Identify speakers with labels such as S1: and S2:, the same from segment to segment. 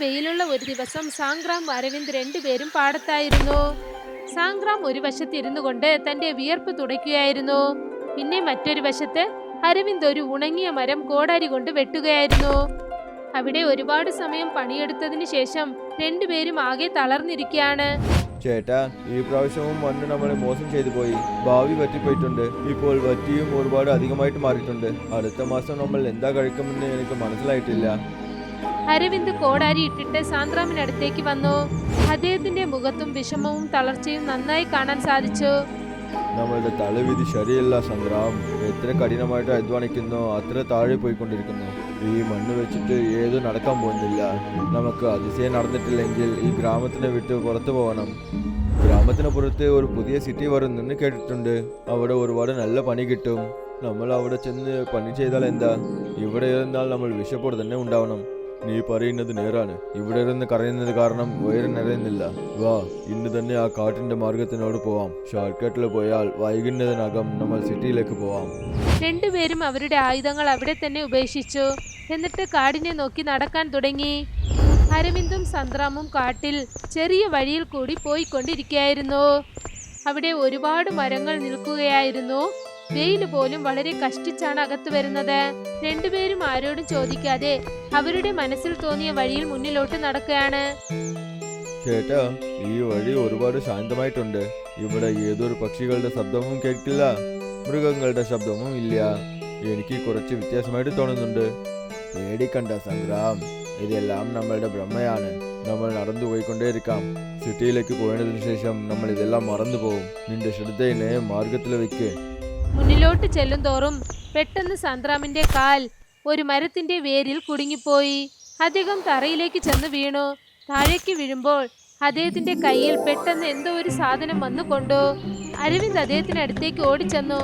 S1: വെയിലുള്ള ഒരു ദിവസം സാങ്ക്രാം അരവിന്ദ് രണ്ടുപേരും പാടത്തായിരുന്നു. സാങ്ക്രാം ഒരു വശത്ത് ഇരുന്നു കൊണ്ട് തന്റെ വിയർപ്പ് തുടയ്ക്കുകയായിരുന്നു. പിന്നെ മറ്റൊരു വശത്ത് അരവിന്ദ് ഒരു ഉണങ്ങിയ മരം കോടാരി കൊണ്ട് വെട്ടുകയായിരുന്നു. അവിടെ ഒരുപാട് സമയം പണിയെടുത്തതിന് ശേഷം രണ്ടുപേരും ആകെ തളർന്നിരിക്കുകയാണ്.
S2: ചേട്ടാ, ഈ പ്രാവശ്യവും മണ്ണ് നമ്മളെ മോശം ചെയ്തു പോയി. ഭാവി പറ്റിപ്പോയിട്ടുണ്ട്. ഇപ്പോൾ വറ്റിയും ഒരുപാട് അധികമായിട്ട് മാറിയിട്ടുണ്ട്. അടുത്ത മാസം നമ്മൾ എന്താ കഴിക്കുമെന്ന് എനിക്ക് മനസ്സിലായിട്ടില്ല.
S1: അരവിന്ദ് കോടാരി ഇട്ടിട്ട് സാന്ദ്രാമിനടുത്തേക്ക് വന്നു. അദ്ദേഹത്തിന്റെ മുഖത്തും വിഷമവും തളർച്ചയും നന്നായി കാണാൻ സാധിച്ചു.
S2: നമ്മളുടെ തലവിധി ശരിയല്ല സംഗ്രാം. എത്ര കഠിനമായിട്ട് അധ്വാനിക്കുന്നോ അത്ര താഴെ പോയിക്കൊണ്ടിരിക്കുന്നു. ഈ മണ്ണ് വെച്ചിട്ട് ഏതും നടക്കാൻ പോകുന്നില്ല. നമുക്ക് അതിശയം നടന്നിട്ടില്ലെങ്കിൽ ഈ ഗ്രാമത്തിനെ വിട്ട് പുറത്തു പോകണം. ഗ്രാമത്തിന് പുറത്ത് ഒരു പുതിയ സിറ്റി വരുന്നെന്ന് കേട്ടിട്ടുണ്ട്. അവിടെ ഒരുപാട് നല്ല പണി കിട്ടും. നമ്മൾ അവിടെ ചെന്ന് പണി ചെയ്താൽ എന്താ? ഇവിടെ ഇരുന്നാൽ നമ്മൾ വിശപ്പോടെ തന്നെ ഉണ്ടാവണം. നീ പറയുന്നത് നേരാണ്. ഇവിടെ ഇരുന്ന് കരയുന്നത് കാരണം വയറ് നിറയുന്നില്ല. വാ, ഇന്ന് തന്നെ ആ കാട്ടിന്റെ മാർഗത്തിനോട് പോവാം. ഷോർട്ട് കട്ടിൽ പോയാൽ വൈകുന്നതിനകം നമ്മൾ സിറ്റിയിലേക്ക് പോവാം.
S1: രണ്ടുപേരും അവരുടെ ആയുധങ്ങൾ അവിടെ തന്നെ ഉപേക്ഷിച്ചു. എന്നിട്ട് കാടിനെ നോക്കി നടക്കാൻ തുടങ്ങി. അരവിന്ദും സന്ദ്രാമും കാട്ടിൽ ചെറിയ വഴിയിൽ കൂടി പോയിക്കൊണ്ടിരിക്കുകയായിരുന്നു. അവിടെ ഒരുപാട് മരങ്ങൾ നിൽക്കുകയായിരുന്നു. വെയിൽ പോലും വളരെ കഷ്ടിച്ചാണ് അകത്ത് വരുന്നത്. രണ്ടുപേരും ആരോടും ചോദിക്കാതെ അവരുടെ മനസ്സിൽ തോന്നിയ വഴിയിൽ മുന്നിലോട്ട് നടക്കുകയാണ്.
S2: ചേട്ടാ, ഈ വഴി ഒരുപാട് ശാന്തമായിട്ടുണ്ട്. ഇവിടെ ഏതൊരു പക്ഷികളുടെ ശബ്ദവും കേൾക്കില്ല, മൃഗങ്ങളുടെ ശബ്ദവും ഇല്ല. എനിക്ക് കുറച്ച് വ്യത്യാസമായിട്ട് തോന്നുന്നുണ്ട്. പേടിക്കണ്ട സംഗ്രാം, ഇതെല്ലാം നമ്മളുടെ ബ്രഹ്മയാണ്. നമ്മൾ നടന്നു പോയിക്കൊണ്ടേയിരിക്കാം. സിറ്റിയിലേക്ക് പോയതിനു ശേഷം നമ്മൾ ഇതെല്ലാം മറന്നു പോകും. നിന്റെ ശ്രദ്ധയെ മാർഗത്തിൽ വെക്ക്.
S1: മുന്നിലോട്ട് ചെല്ലും തോറും പെട്ടെന്ന് സന്ദ്രാമിന്റെ കാൽ ഒരു മരത്തിന്റെ വേരിൽ കുടുങ്ങിപ്പോയി. അദ്ദേഹം തറയിലേക്ക് ചെന്ന് വീണു. താഴേക്ക് വീഴുമ്പോൾ അദ്ദേഹത്തിന്റെ കയ്യിൽ പെട്ടെന്ന് എന്തോ ഒരു സാധനം വന്നു കൊണ്ടു. അരവിന്ദ് അദ്ദേഹത്തിന് അടുത്തേക്ക് ഓടിച്ചെന്നു.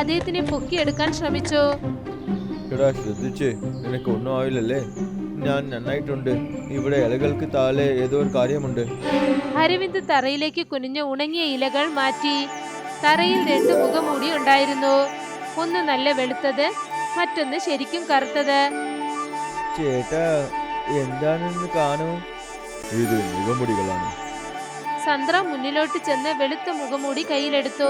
S1: അദ്ദേഹത്തിനെ പൊക്കിയെടുക്കാൻ ശ്രമിച്ചു.
S2: എടാ, ശ്രദ്ധിച്ച്, നിനക്ക് ഒന്നും ആവില്ലല്ലേ? ഞാൻ നന്നായിട്ടുണ്ട്. ഇവിടെ ഇലകൾക്ക് താഴെ ഏതോ ഒരു കാര്യമുണ്ട്.
S1: അരവിന്ദ് തറയിലേക്ക് കുനിഞ്ഞ് ഉണങ്ങിയ ഇലകൾ മാറ്റി. തറയിൽ രണ്ട് മുഖംമൂടി ഉണ്ടായിരുന്നു. ഒന്ന് നല്ല വെളുത്തത്, മറ്റൊന്ന് ശരിക്കും കറുത്തത്.
S2: ചേട്ടാ, എന്താണെന്ന് കാണൂ. ഇത് മുഖമുടികളാണ്.
S1: സന്ദ്ര മുന്നിലോട്ട് ചെന്ന് വെളുത്ത മുഖംമൂടി കയ്യിലെടുത്തു.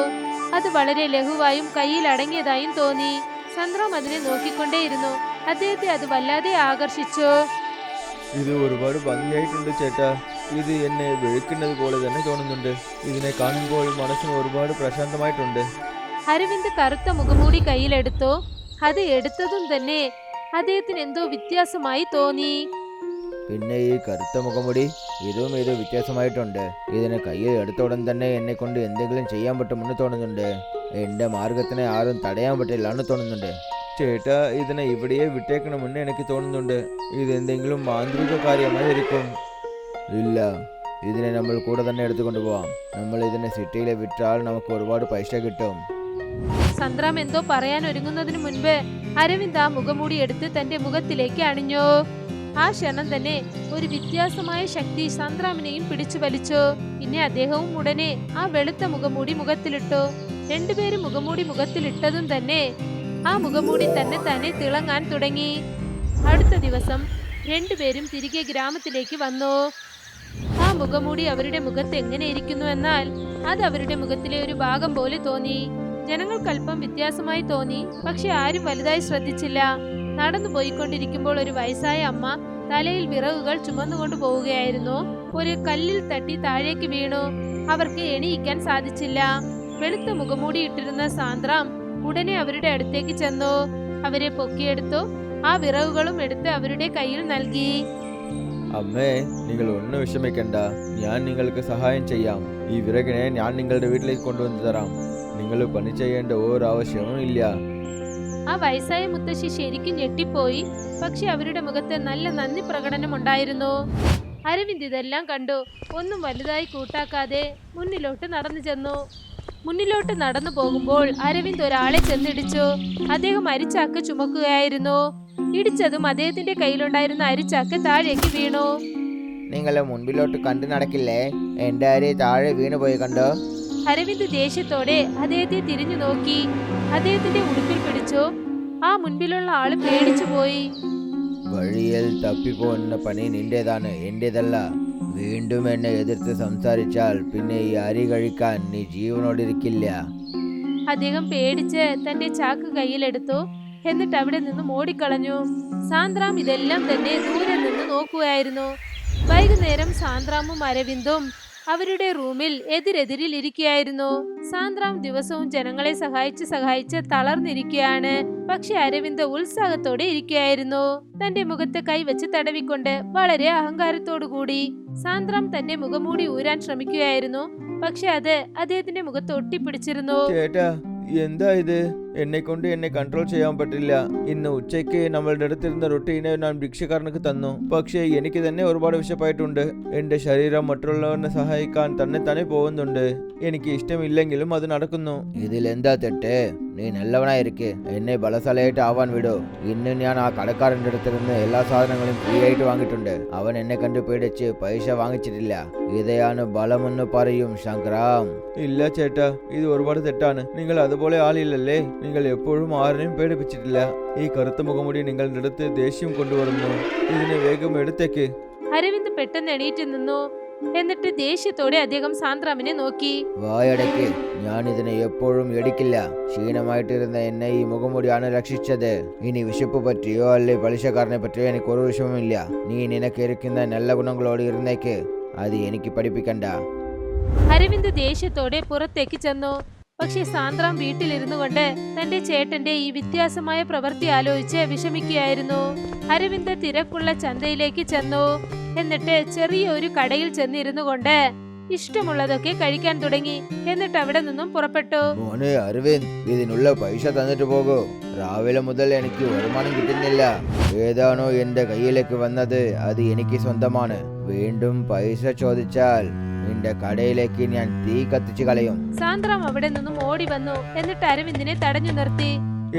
S1: അത് വളരെ ലഘുവായും കയ്യിൽ അടങ്ങിയതായും തോന്നി. സന്ദ്രം അതിനെ നോക്കിക്കൊണ്ടേയിരുന്നു. അദ്ദേഹത്തെ അത് വല്ലാതെ ആകർഷിച്ചു.
S2: ഇത് ഒരുപാട് ഭംഗിയായിട്ടുണ്ട് ചേട്ടാ. ഇത് എന്നെ വെളുക്കുന്നത് പോലെ തന്നെ തോന്നുന്നുണ്ട്. ഇതിനെ കാണുമ്പോൾ മനസ്സിന് ഒരുപാട് പ്രശാന്തമായിട്ടുണ്ട്.
S1: അരവിന്ദ് കറുത്ത മുഖംമൂടി കയ്യിലെടുത്തു. അത് എടുത്തതും തന്നെ അദ്ദേഹത്തിന് എന്തോ വ്യത്യാസമായി തോന്നി.
S2: പിന്നെ ഈ കറുത്ത മുഖംമൂടി, ഇതും ഇത് വ്യത്യാസമായിട്ടുണ്ട്. ഇതിനെ കയ്യിൽ എടുത്ത ഉടൻ തന്നെ എന്നെ കൊണ്ട് എന്തെങ്കിലും ചെയ്യാൻ പറ്റുമെന്ന് തോന്നുന്നുണ്ട്. എന്റെ മാർഗത്തിനെ ആരും തടയാൻ പറ്റില്ല എന്ന് തോന്നുന്നുണ്ട്. ചേട്ടാ, ഇതിനെ ഇവിടെയേ വിട്ടേക്കണമെന്ന് എനിക്ക് തോന്നുന്നുണ്ട്. ഇതെന്തെങ്കിലും മാന്ത്രിക കാര്യമായിരിക്കും. ഇല്ല, ഇതിനെ നമ്മൾ കൂടെ തന്നെ എടുത്തുകൊണ്ട് പോവാം. നമ്മൾ ഇതിനെ സിറ്റിയിലെ വിറ്റാൽ നമുക്ക് ഒരുപാട് പൈസ കിട്ടും.
S1: സന്ദ്രാം എന്തോ പറയാൻ ഒരുങ്ങുന്നതിന് മുൻപ് അരവിന്ദ് ആ മുഖംമൂടി എടുത്ത് തന്റെ മുഖത്തിലേക്ക് അണിഞ്ഞു. ആ ക്ഷണം തന്നെ ഒരു വ്യത്യാസമായ ശക്തി സന്ദ്രാമിനെയും പിടിച്ചു വലിച്ചു. പിന്നെ അദ്ദേഹവും ഉടനെ ആ വെളുത്ത മുഖംമൂടി മുഖത്തിലിട്ടു. രണ്ടുപേരും മുഖംമൂടി മുഖത്തിലിട്ടതും തന്നെ ആ മുഖംമൂടി തന്നെ തിളങ്ങാൻ തുടങ്ങി. അടുത്ത ദിവസം രണ്ടുപേരും തിരികെ ഗ്രാമത്തിലേക്ക് വന്നു. ആ മുഖംമൂടി അവരുടെ മുഖത്ത് എങ്ങനെ ഇരിക്കുന്നു എന്നാൽ അത് അവരുടെ മുഖത്തിലെ ഒരു ഭാഗം പോലെ തോന്നി. ജനങ്ങൾക്കല്പം വ്യത്യാസമായി തോന്നി. പക്ഷെ ആരും വലുതായി ശ്രദ്ധിച്ചില്ല. നടന്നു പോയിക്കൊണ്ടിരിക്കുമ്പോൾ ഒരു വയസ്സായ അമ്മ തലയിൽ വിറകുകൾ ചുമന്നുകൊണ്ട് പോവുകയായിരുന്നു. ഒരു കല്ലിൽ തട്ടി താഴേക്ക് വീണു. അവർക്ക് എണീക്കാൻ സാധിച്ചില്ല. വെളുത്ത മുഖംമൂടി ഇട്ടിരുന്ന സാന്ദ്രാം ഉടനെ അവരുടെ അടുത്തേക്ക് ചെന്നു. അവരെ പൊക്കിയെടുത്തു. ആ വിറകുകളും എടുത്ത് അവരുടെ കയ്യിൽ നൽകി.
S2: അമ്മേ, നിങ്ങൾ ഒന്നും വിഷമിക്കണ്ട. ഞാൻ നിങ്ങൾക്ക് സഹായം ചെയ്യാം. ഈ വിറകിനെ ഞാൻ നിങ്ങളുടെ വീട്ടിലേക്ക് കൊണ്ടുവന്ന് തരാം. നിങ്ങൾ പണി ചെയ്യേണ്ട ഒരാവശ്യവും ഇല്ല.
S1: ആ വയസ്സായ മുത്തശ്ശി ശരിക്കും ഞെട്ടിപ്പോയി. പക്ഷെ അവരുടെ മുഖത്ത് നല്ല നന്ദി പ്രകടനം ഉണ്ടായിരുന്നു. അരവിന്ദ് ഇതെല്ലാം കണ്ടു. ഒന്നും വലുതായി കൂട്ടാക്കാതെ മുന്നിലോട്ട് നടന്നു ചെന്നു. മുന്നിലോട്ട് നടന്നു പോകുമ്പോൾ അരവിന്ദ് ഒരാളെ ചെന്നിടിച്ചു. അദ്ദേഹം അരിച്ചാക്ക് ചുമക്കുകയായിരുന്നു. ഇടിച്ചതും അദ്ദേഹത്തിന്റെ കയ്യിലുണ്ടായിരുന്ന അരിച്ചാക്ക് താഴേക്ക് വീണു.
S2: നിങ്ങളെ മുൻപിലോട്ട് കണ്ടു നടക്കില്ലേ? എന്റെ അരി താഴെ വീണു പോയി കണ്ടോ?
S1: അരവിന്ദ് ദേഷ്യത്തോടെ അദ്ദേഹത്തെ തിരിഞ്ഞു നോക്കി. അദ്ദേഹത്തിന്റെ ഉടുപ്പിൽ പിടിച്ചു. ആ മുൻപിലുള്ള ആള് പേടിച്ചു പോയി.
S2: വഴിയിൽ തപ്പിപ്പോകുന്ന പണി നിന്റേതാണ്, എന്റേതല്ല. വീണ്ടും എന്നെ എതിർത്ത് സംസാരിച്ചാൽ പിന്നെ ഈ അരി കഴിക്കാൻ നീ ജീവനോടിരിക്കില്ല.
S1: അദ്ദേഹം പേടിച്ച് തന്റെ ചാക്ക് കയ്യിലെടുത്തു. എന്നിട്ട് അവിടെ നിന്നും ഓടിക്കളഞ്ഞു. സാന്ദ്രാം ഇതെല്ലാം തന്നെ ദൂരെ നിന്ന് നോക്കുകയായിരുന്നു. വൈകുന്നേരം സാന്ദ്രാമും അരവിന്ദും അവരുടെ റൂമിൽ എതിരെതിരിൽ ഇരിക്കുകയായിരുന്നു. സാന്ദ്രാം ദിവസവും ജനങ്ങളെ സഹായിച്ച് തളർന്നിരിക്കുകയാണ്. പക്ഷെ അരവിന്ദ് ഉത്സാഹത്തോടെ ഇരിക്കുകയായിരുന്നു. തന്റെ മുഖത്ത് കൈവച്ച് തടവിക്കൊണ്ട് വളരെ അഹങ്കാരത്തോടു കൂടി. സാന്ദ്രാം തന്റെ മുഖംമൂടി ഊരാൻ ശ്രമിക്കുകയായിരുന്നു. പക്ഷെ അത് അദ്ദേഹത്തിന്റെ മുഖത്ത് ഒട്ടിപ്പിടിച്ചിരുന്നു.
S2: ചേട്ടാ, എന്താ ഇത്? എന്നെ കൺട്രോൾ ചെയ്യാൻ പറ്റില്ല. ഇന്ന് ഉച്ചയ്ക്ക് നമ്മളുടെ അടുത്തിരുന്ന റൊട്ടീനെ ഞാൻ ഭിക്ഷക്കാരനക്ക് തന്നു. പക്ഷേ എനിക്ക് തന്നെ ഒരുപാട് വിശപ്പായിട്ടുണ്ട്. എന്റെ ശരീരം മറ്റുള്ളവരെ സഹായിക്കാൻ തന്നെ പോകുന്നുണ്ട്. എനിക്ക് ഇഷ്ടമില്ലെങ്കിലും അത് നടക്കുന്നു. ഇതിലെന്താ തെറ്റ്? നീ നല്ലവനായിരിക്കെ, എന്നെ ബലശാലയായിട്ട് ആവാൻ വിടൂ. ഇന്ന് ഞാൻ ആ കടക്കാരൻ്റെ അടുത്ത് നിന്ന് എല്ലാ സാധനങ്ങളും ഫ്രീ ആയിട്ട് വാങ്ങിയിട്ടുണ്ട്. അവൻ എന്നെ കണ്ടു പേടിച്ച് പൈസ വാങ്ങിച്ചിട്ടില്ല. ഇതയാണ് ബലമെന്ന് പറയും ശങ്കറാം. ഇല്ല ചേട്ടാ, ഇത് ഒരുപാട് തെറ്റാണ്. നിങ്ങൾ അതുപോലെ ആളില്ലല്ലേ. നിങ്ങൾ എപ്പോഴും ആരെയും പേടിപ്പിച്ചിട്ടില്ല. ഈ കറുത്ത മുഖമുടി നിങ്ങളുടെ അടുത്ത് ദേഷ്യം കൊണ്ടുവരുന്നു. ഇതിനെ വേഗം എടുത്തേക്ക്.
S1: അരവിന്ദ് പെട്ടെന്ന് എണീറ്റ് നിന്നു. എന്നിട്ട് ദേഷ്യത്തോടെ അദ്ദേഹം സാന്ദ്രാമിനെ നോക്കി.
S2: വായടയ്ക്ക്, ഞാൻ ഇതിനെ എപ്പോഴും എടുക്കില്ല. ക്ഷീണമായിട്ടിരുന്ന എന്നെ ഈ മുഖമുടിയാണ് രക്ഷിച്ചത്. ഇനി വിശപ്പ് പറ്റിയോ അല്ലെ പലിശക്കാരനെ പറ്റിയോ എനിക്ക് ഒരു വിഷമമില്ല. നീ നിനക്ക് ഇരിക്കുന്ന നല്ല ഗുണങ്ങളോട് ഇരുന്നേക്ക്. അത് എനിക്ക് പഠിപ്പിക്കണ്ട.
S1: അരവിന്ദ് ദേഷ്യത്തോടെ പുറത്തേക്ക് ചെന്നു. പക്ഷെ സാന്ദ്രാം വീട്ടിലിരുന്നു കൊണ്ട് തന്റെ ചേട്ടന്റെ ഈ വ്യത്യാസമായ പ്രവൃത്തി ആലോചിച്ച് വിഷമിക്കുകയായിരുന്നു. അരവിന്ദ് തിരക്കുള്ള ചന്തയിലേക്ക് ചെന്നു. എന്നിട്ട് ചെറിയ ഒരു കടയിൽ ചെന്നിരുന്നു കൊണ്ട് ഇഷ്ടമുള്ളതൊക്കെ കഴിക്കാൻ തുടങ്ങി. എന്നിട്ട് അവിടെ നിന്നും പുറപ്പെട്ടു.
S2: മോനെ അരവിന്ദ്, ഇതിനുള്ള പൈസ തന്നിട്ട് പോകൂ. രാവിലെ മുതൽ എനിക്ക് വരുമാനം കിട്ടുന്നില്ല. ഏതാണോ എന്റെ കയ്യിലേക്ക് വന്നത് അത് എനിക്ക് സ്വന്തമാണ്. വീണ്ടും പൈസ ചോദിച്ചാൽ നിന്റെ കടയിലേക്ക് ഞാൻ തീ കത്തിച്ചു കളയും.
S1: സാന്ദ്രാം അവിടെ നിന്നും ഓടി വന്നു. എന്നിട്ട് അരവിന്ദിനെ തടഞ്ഞു നിർത്തി.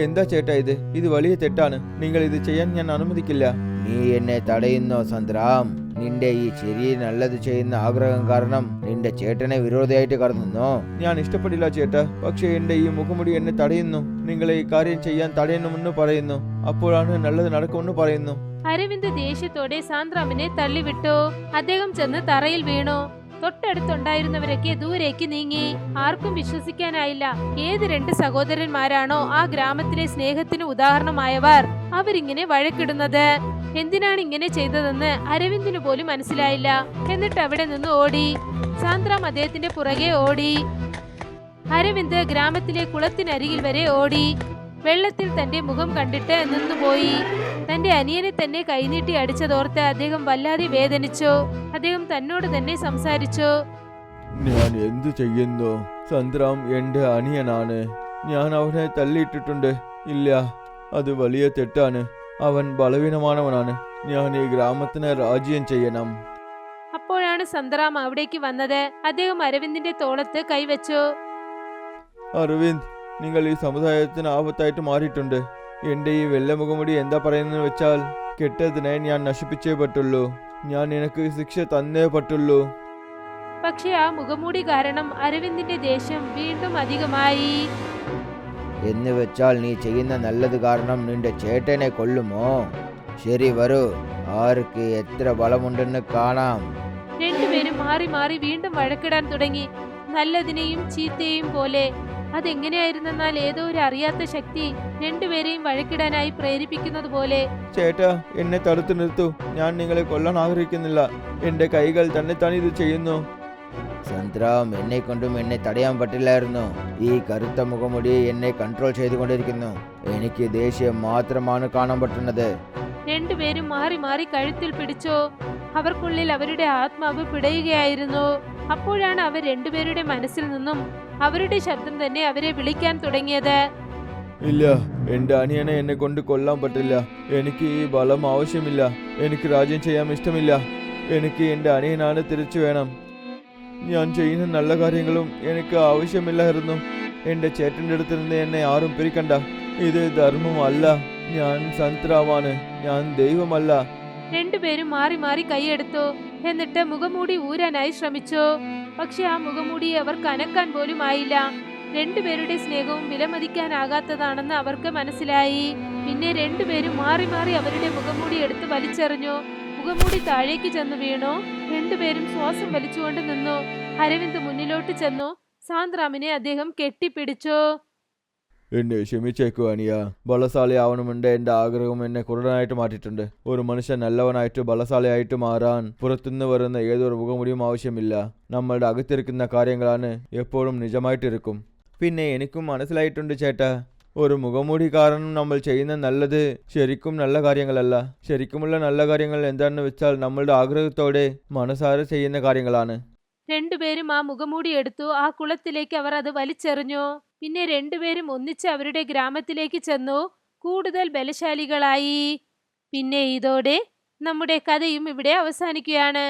S2: എന്താ ചേട്ടാ ഇത്? ഇത് വലിയ തെറ്റാണ്. നിങ്ങൾ ഇത് ചെയ്യാൻ ഞാൻ അനുവദിക്കില്ല. നീ എന്നെ തടയുന്നോ സന്ദ്രാം? നിന്റെ ഈ ചെറിയ നല്ലത് ചെയ്യുന്ന ആഗ്രഹം കാരണം നിന്റെ ചേട്ടനെ വിരോധിയായിട്ട് കരുതുന്നോ? ഞാൻ ഇഷ്ടപ്പെടില്ല ചേട്ടാ. പക്ഷെ എന്റെ ഈ മുഖമുടി എന്നെ തടയുന്നു. നിങ്ങളെ ഈ കാര്യം ചെയ്യാൻ തടയണമെന്ന് പറയുന്നു. അപ്പോഴാണ് നല്ലത് നടക്കുമെന്ന് പറയുന്നു.
S1: അരവിന്ദ് ദേഷ്യത്തോടെ സാന്ദ്രാമിനെ തള്ളിവിട്ടു. അദ്ദേഹം ചെന്ന് തറയിൽ വീണു. തൊട്ടടുത്തുണ്ടായിരുന്നവരൊക്കെ ദൂരേക്ക് നീങ്ങി. ആർക്കും വിശ്വസിക്കാനായില്ല. ഏത് രണ്ട് സഹോദരന്മാരാണോ ആ ഗ്രാമത്തിലെ സ്നേഹത്തിന് ഉദാഹരണമായവർ അവരിങ്ങനെ വഴക്കിടുന്നത്? എന്തിനാണ് ഇങ്ങനെ ചെയ്തതെന്ന് അരവിന്ദിന് പോലും മനസ്സിലായില്ല. എന്നിട്ട് അവിടെ നിന്ന് ഓടി. സാന്ദ്രാം അദ്ദേഹത്തിന്റെ പുറകെ ഓടി. അരവിന്ദ് ഗ്രാമത്തിലെ കുളത്തിനരികിൽ വരെ ഓടി. വെള്ളത്തിൽ തന്റെ മുഖം കണ്ടിട്ട് നിന്നുപോയി. തന്റെ അനിയനെ തന്നെ കൈനീട്ടി അടിച്ചതോർത്ത് അദ്ദേഹം വല്ലാതെ വേദനിച്ചു. അദ്ദേഹം തന്നോട് തന്നെ സംസാരിച്ചു.
S2: ഞാൻ എന്തു ചെയ്യുന്നു? സന്ദ്രാം എന്റെ അനിയനാണ്. ഞാൻ അവനെ തള്ളിയിട്ടിട്ടുണ്ട്. ഇല്ല, അത് വലിയ തെറ്റാണ്. അവൻ ബലവീനമാനവനാണ്. ഞാൻ ഈ ഗ്രാമത്തിന് രാജ്യം ചെയ്യണം.
S1: അപ്പോഴാണ് സന്ദ്രാം അവിടേക്ക് വന്നത്. അദ്ദേഹം അരവിന്ദിന്റെ തോളത്ത് കൈവച്ചു.
S2: അരവിന്ദ്, നിങ്ങൾ ഈ സമുദായത്തിന് ആപത്തായിട്ട് മാറിയിട്ടുണ്ട്. എന്റെ ഈ വെള്ളമുഖമുടി എന്താ പറയുന്നത് വെച്ചാൽ, കെട്ടതിനെ ഞാൻ നശിപ്പിച്ചേ പറ്റുള്ളൂ. ഞാൻ നിനക്ക് ശിക്ഷ തന്നേ പറ്റുള്ളൂ.
S1: പക്ഷെ ആ മുഖംമൂടി കാരണം അരവിന്ദിന്റെ ദേഷ്യം വീണ്ടും അധികമായി.
S2: എന്ന് വെച്ചാൽ നീ ചെയ്യുന്ന നല്ലത് കാരണം നിന്റെ ചേട്ടനെ കൊല്ലുമോ? ശരി, വരൂ. ആർക്ക് എത്ര ബലമുണ്ടെന്ന് കാണാം.
S1: രണ്ടുപേരും മാറി മാറി വീണ്ടും വഴക്കിടാൻ തുടങ്ങി. നല്ലതിനെയും ചീത്തയെയും പോലെ. അതെങ്ങനെയായിരുന്നെന്നാൽ ഏതോ ഒരു അറിയാത്ത ശക്തി രണ്ടുപേരെയും വഴക്കിടാനായി പ്രേരിപ്പിക്കുന്നത് പോലെ.
S2: ചേട്ടാ, എന്നെ തടുത്തു നിർത്തൂ. ഞാൻ നിങ്ങളെ കൊല്ലാൻ ആഗ്രഹിക്കുന്നില്ല. എന്റെ കൈകൾ തന്നെ ഇത് ചെയ്യുന്നു. സന്ദ്രാം, എന്നെ കൊണ്ടും എന്നെ തടയാൻ പറ്റില്ലായിരുന്നു. ഈ കറുത്ത മുഖമുടി എന്നെ കൺട്രോൾ ചെയ്തുകൊണ്ടിരിക്കുന്നു. എനിക്ക് ദേഷ്യം മാത്രമാണ് കാണാൻ പറ്റുന്നത്.
S1: രണ്ടുപേരും മാറി മാറി കഴുത്തിൽ പിടിച്ചു. അവർക്കുള്ളിൽ അവരുടെ ആത്മാവ് പിടയുകയായിരുന്നു. അപ്പോഴാണ് അവർ രണ്ടുപേരുടെ മനസ്സിൽ നിന്നും അവരുടെ ശബ്ദം തന്നെ അവരെ വിളിക്കാൻ തുടങ്ങിയത്.
S2: ഇല്ല, എന്റെ അനിയനെ എന്നെ കൊണ്ട് കൊല്ലാൻ പറ്റില്ല. എനിക്ക് ഈ ബലം ആവശ്യമില്ല. എനിക്ക് രാജ്യം ചെയ്യാൻ ഇഷ്ടമില്ല. എനിക്ക് എന്റെ അനിയനാണ് തിരിച്ചു വേണം. ഞാൻ ചെയ്യുന്ന നല്ല കാര്യങ്ങളും എനിക്ക് ആവശ്യമില്ലായിരുന്നു. എന്റെ ചേട്ടൻ്റെ അടുത്ത് നിന്ന് എന്നെ ആരും പിരിക്കണ്ട. ഇത് ധർമ്മമല്ല. ഞാൻ സന്ത്രാമാണ്, ഞാൻ ദൈവമല്ല.
S1: രണ്ടുപേരും മാറി മാറി കൈയെടുത്തു. എന്നിട്ട് മുഖംമൂടി ഊരാനായി ശ്രമിച്ചു. പക്ഷെ ആ മുഖംമൂടി അവർക്ക് അനക്കാൻ പോലും ആയില്ല. രണ്ടുപേരുടെ സ്നേഹവും വിലമതിക്കാനാകാത്തതാണെന്ന് അവർക്ക് മനസ്സിലായി. പിന്നെ രണ്ടുപേരും മാറി മാറി അവരുടെ മുഖംമൂടി എടുത്ത് വലിച്ചെറിഞ്ഞു. മുഖംമൂടി താഴേക്ക് ചെന്ന് വീണു. രണ്ടുപേരും ശ്വാസം വലിച്ചുകൊണ്ട് നിന്നു. അരവിന്ദ് മുന്നിലോട്ട് ചെന്നു. സാന്ദ്രാമിനെ അദ്ദേഹം കെട്ടിപ്പിടിച്ചു.
S2: എന്നെ ക്ഷമിച്ചേക്കു അനിയ. ബലശാലിയാവണമെന്ന് എൻ്റെ ആഗ്രഹം എന്നെ കുരുടനായിട്ട് മാറ്റിയിട്ടുണ്ട്. ഒരു മനുഷ്യൻ നല്ലവനായിട്ട് ബലശാലിയായിട്ട് മാറാൻ പുറത്തുനിന്ന് വരുന്ന ഏതൊരു മുഖമുടിയും ആവശ്യമില്ല. നമ്മളുടെ അകത്തിരിക്കുന്ന കാര്യങ്ങളാണ് എപ്പോഴും നിജമായിട്ടിരിക്കും. പിന്നെ എനിക്കും മനസ്സിലായിട്ടുണ്ട് ചേട്ടാ, ഒരു മുഖംമൂടി കാരണം നമ്മൾ ചെയ്യുന്ന നല്ലത് ശരിക്കും നല്ല കാര്യങ്ങളല്ല. ശരിക്കുമുള്ള നല്ല കാര്യങ്ങൾ എന്താണെന്ന് വെച്ചാൽ നമ്മളുടെ ആഗ്രഹത്തോടെ മനസ്സാരെ ചെയ്യുന്ന കാര്യങ്ങളാണ്.
S1: രണ്ടുപേരും ആ മുഖംമൂടി എടുത്തു. ആ കുളത്തിലേക്ക് അവർ അത് വലിച്ചെറിഞ്ഞു. പിന്നെ രണ്ടുപേരും ഒന്നിച്ച് അവരുടെ ഗ്രാമത്തിലേക്ക് ചെന്നു. കൂടുതൽ ബലശാലികളായി. പിന്നെ ഇതോടെ നമ്മുടെ കഥയും ഇവിടെ അവസാനിക്കുകയാണ്.